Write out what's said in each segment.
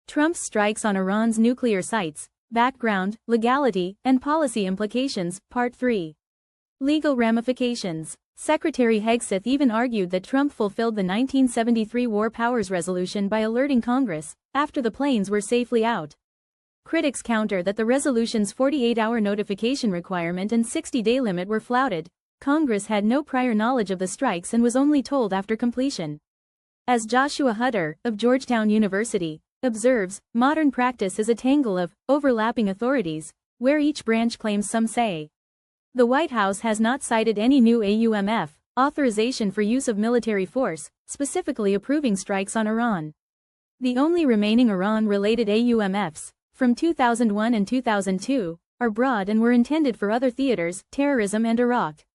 Trump's strikes on Iran's nuclear sites, background, legality, and policy implications, Part 3. Legal ramifications. Secretary Hegseth even argued that Trump fulfilled the 1973 War Powers Resolution by alerting Congress, after the planes were safely out. Critics counter that the resolution's 48-hour notification requirement and 60-day limit were flouted. Congress had no prior knowledge of the strikes and was only told after completion. As Joshua Hutter, of Georgetown University, observes, modern practice is a tangle of overlapping authorities, where each branch claims some say. The White House has not cited any new AUMF authorization for use of military force, specifically approving strikes on Iran. The only remaining Iran-related AUMFs, from 2001 and 2002, are broad and were intended for other theaters, terrorism and Iraq.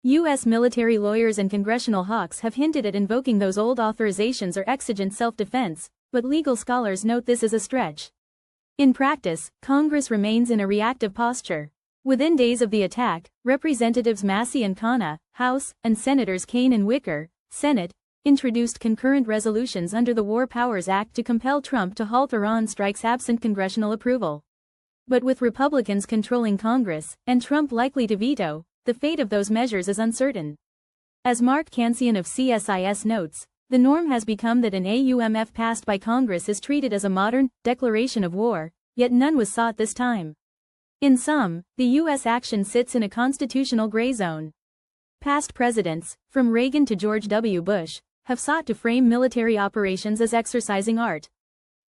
U.S. military lawyers and congressional hawks have hinted at invoking those old authorizations or exigent self-defense, but legal scholars note this as a stretch. In practice, Congress remains in a reactive posture. Within days of the attack, Representatives Massey and Khanna, House, and Senators Kaine and Wicker, Senate, introduced concurrent resolutions under the War Powers Act to compel Trump to halt Iran strikes absent congressional approval. But with Republicans controlling Congress, and Trump likely to veto, the fate of those measures is uncertain. As Mark Cancian of CSIS notes, the norm has become that an AUMF passed by Congress is treated as a modern declaration of war, yet none was sought this time. In sum, the U.S. action sits in a constitutional gray zone. Past presidents, from Reagan to George W. Bush, have sought to frame military operations as exercising art.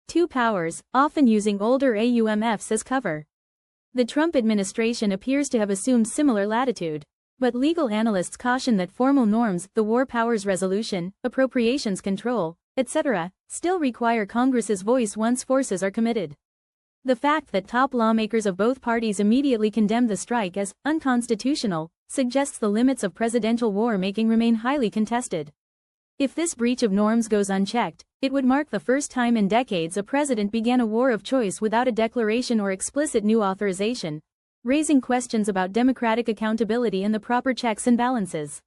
Two powers, often using older AUMFs as cover. The Trump administration appears to have assumed similar latitude, but legal analysts caution that formal norms, the War Powers Resolution, appropriations control, etc., still require Congress's voice once forces are committed. The fact that top lawmakers of both parties immediately condemned the strike as unconstitutional suggests the limits of presidential war-making remain highly contested. If this breach of norms goes unchecked, it would mark the first time in decades a president began a war of choice without a declaration or explicit new authorization, raising questions about democratic accountability and the proper checks and balances.